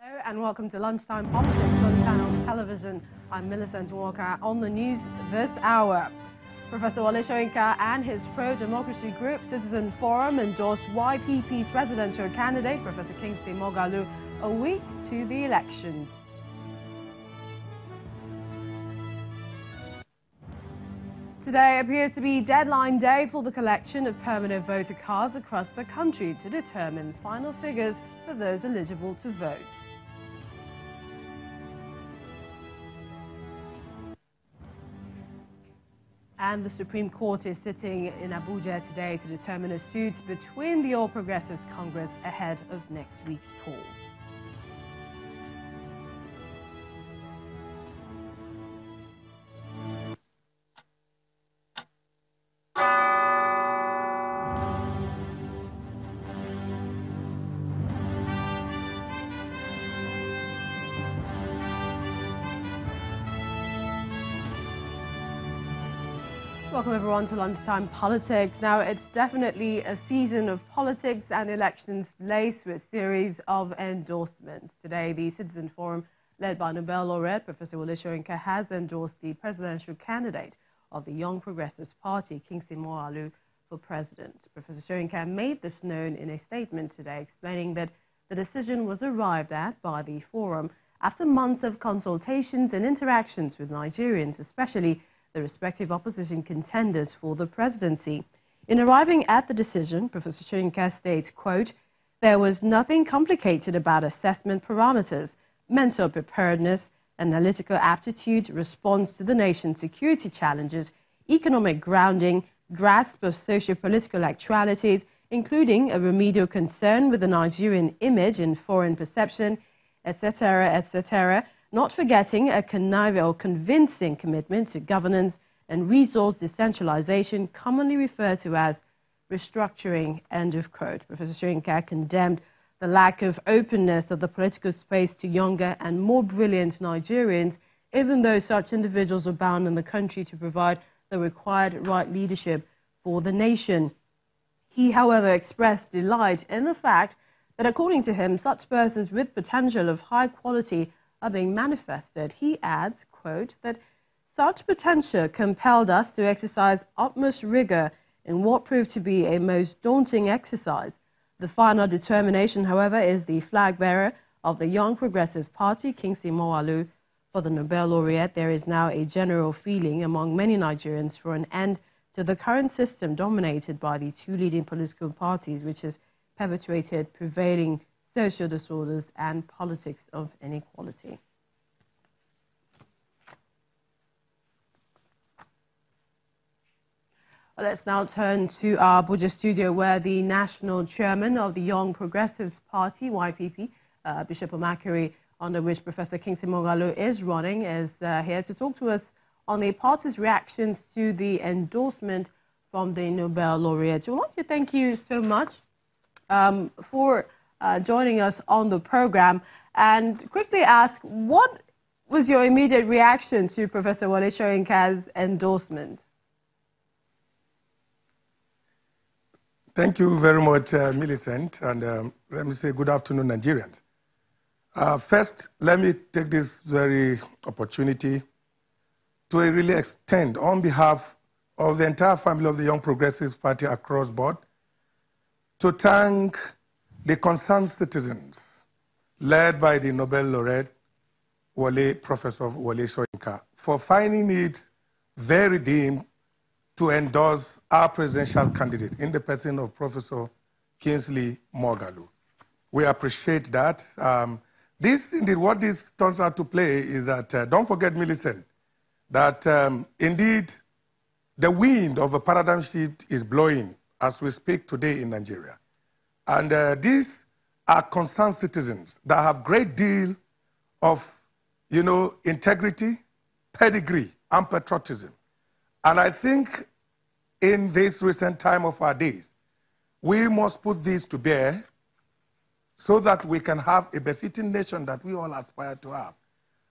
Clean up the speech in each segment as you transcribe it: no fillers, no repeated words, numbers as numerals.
Hello and welcome to Lunchtime Politics on Channels Television. I'm Millicent Walker. On the news this hour, Professor Soyinka and his pro-democracy group Citizen Forum endorsed YPP's presidential candidate, Professor Moghalu, a week to the elections. Today appears to be deadline day for the collection of permanent voter cards across the country to determine final figures for those eligible to vote. And the Supreme Court is sitting in Abuja today to determine a suit between the All Progressives Congress ahead of next week's polls. Welcome everyone to Lunchtime Politics. Now, it's definitely a season of politics and elections laced with series of endorsements. Today, the Citizen Forum, led by Nobel laureate Professor Soyinka, has endorsed the presidential candidate of the Young Progressives Party, Moghalu, for president. Professor Soyinka made this known in a statement today, explaining that the decision was arrived at by the forum after months of consultations and interactions with Nigerians, especially the respective opposition contenders for the presidency. In arriving at the decision, Professor Soyinka states, quote, "There was nothing complicated about assessment parameters, mental preparedness, analytical aptitude, response to the nation's security challenges, economic grounding, grasp of socio-political actualities, including a remedial concern with the Nigerian image in foreign perception, etc., etc., not forgetting a conniving or convincing commitment to governance and resource decentralization, commonly referred to as restructuring," end of quote. Professor Soyinka condemned the lack of openness of the political space to younger and more brilliant Nigerians, even though such individuals are bound in the country to provide the required right leadership for the nation. He, however, expressed delight in the fact that, according to him, such persons with potential of high quality are being manifested. He adds, quote, that such potential compelled us to exercise utmost rigor in what proved to be a most daunting exercise. The final determination, however, is the flag bearer of the Young Progressive Party, Moghalu. For the Nobel laureate, there is now a general feeling among many Nigerians for an end to the current system dominated by the two leading political parties, which has perpetuated prevailing social disorders and politics of inequality. Let's now turn to our Abuja studio, where the national chairman of the Young Progressives Party, YPP, Bishop Omakiri, under which Professor Moghalu is running, is here to talk to us on the party's reactions to the endorsement from the Nobel laureate. I want to thank you so much for joining us on the program, and quickly ask, what was your immediate reaction to Professor Soyinka's endorsement? Thank you very much, Millicent, and let me say good afternoon, Nigerians. First, let me take this very opportunity to really extend, on behalf of the entire family of the Young Progressives Party across board, to thank the concerned citizens, led by the Nobel laureate, Professor Soyinka, for finding it very deemed to endorse our presidential candidate in the person of Professor Moghalu. We appreciate that. Indeed, what this turns out to play is that, don't forget, Millicent, that indeed the wind of a paradigm shift is blowing as we speak today in Nigeria. And these are concerned citizens that have great deal of, integrity, pedigree, and patriotism. And I think in this recent time of our days, we must put this to bear so that we can have a befitting nation that we all aspire to have.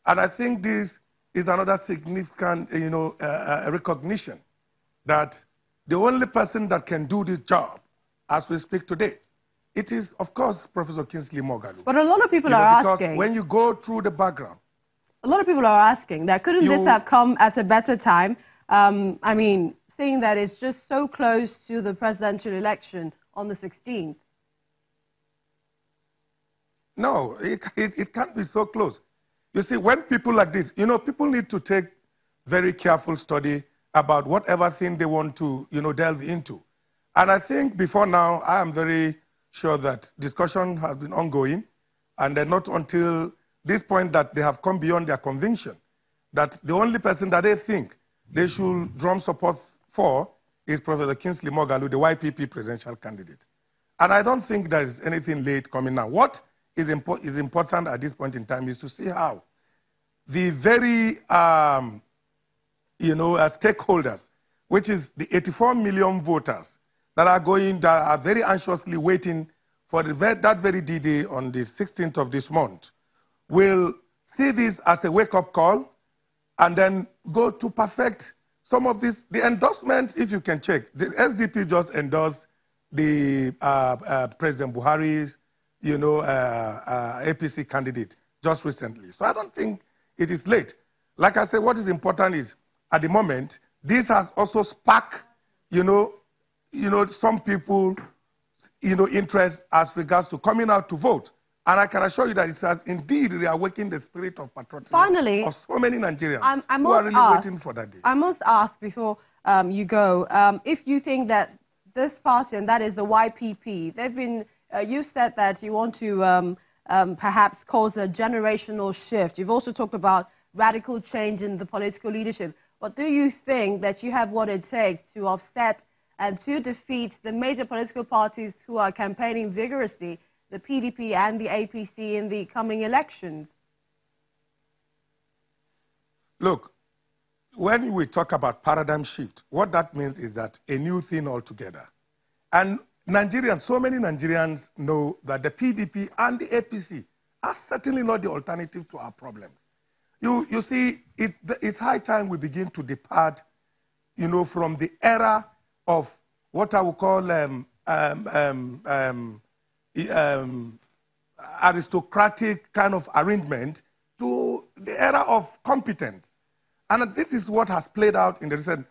And I think this is another significant, recognition that the only person that can do this job as we speak today It is, of course, Professor Kingsley Moghalu. But a lot of people are because asking. When you go through the background, a lot of people are asking that couldn't this have come at a better time? I mean, seeing that it's just so close to the presidential election on the 16th. No, it can't be so close. You see, when people like this, people need to take very careful study about whatever thing they want to, delve into. And I think before now, I am very sure that discussion has been ongoing, and not until this point that they have come beyond their conviction that the only person that they think they should drum support for is Professor Kingsley Moghalu, the YPP presidential candidate. And I don't think there is anything late coming now. What is important at this point in time is to see how the very, stakeholders, which is the 84 million voters that are very anxiously waiting for that very D-Day on the 16th of this month, will see this as a wake-up call and then go to perfect some of this. The endorsement, if you can check, the SDP just endorsed the President Buhari's, APC candidate just recently. So I don't think it is late. Like I said, what is important is, at the moment, this has also sparked, some people, interest as regards to coming out to vote. And I can assure you that it has indeed reawakened the spirit of patriotism of so many Nigerians who are really waiting for that day. I must ask before you go, if you think that this party, and that is the YPP, they've been, you said that you want to perhaps cause a generational shift. You've also talked about radical change in the political leadership. But do you think that you have what it takes to offset and to defeat the major political parties who are campaigning vigorously, the PDP and the APC, in the coming elections? Look, when we talk about paradigm shift, what that means is that a new thing altogether. And Nigerians, so many Nigerians know that the PDP and the APC are certainly not the alternative to our problems. You see, it's high time we begin to depart, from the era of what I would call aristocratic kind of arrangement to the era of competence. And this is what has played out in the recent.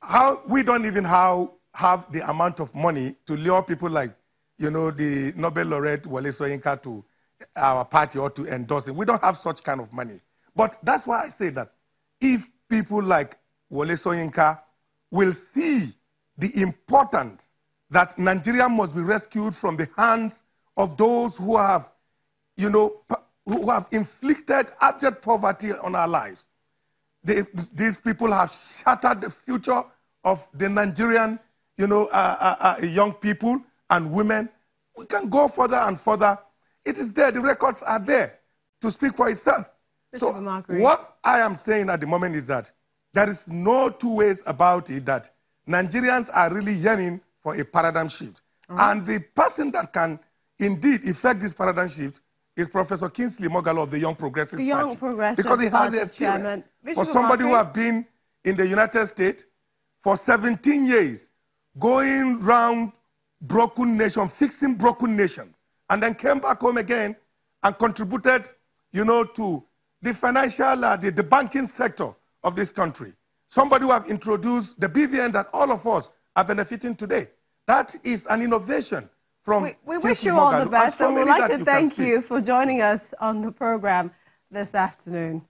How we don't even have the amount of money to lure people like, the Nobel laureate Wole Soyinka to our party or to endorse him. We don't have such kind of money. But that's why I say that if people like Wole Soyinka will see the importance that Nigeria must be rescued from the hands of those who have, who have inflicted abject poverty on our lives. These people have shattered the future of the Nigerian, young people and women. We can go further and further. It is there. The records are there to speak for itself. So what I am saying at the moment is that there is no two ways about it that Nigerians are really yearning for a paradigm shift. And the person that can indeed effect this paradigm shift is Professor Kingsley Moghalu of the Young Progressive Party. Young Progressive because he has the experience. For somebody who have been in the United States for 17 years, going round broken nations, fixing broken nations, and then came back home again and contributed, to the financial, the banking sector of this country. Somebody who have introduced the BVN that all of us are benefiting today. That is an innovation from We wish you all the best, and we'd like to thank you for joining us on the program this afternoon.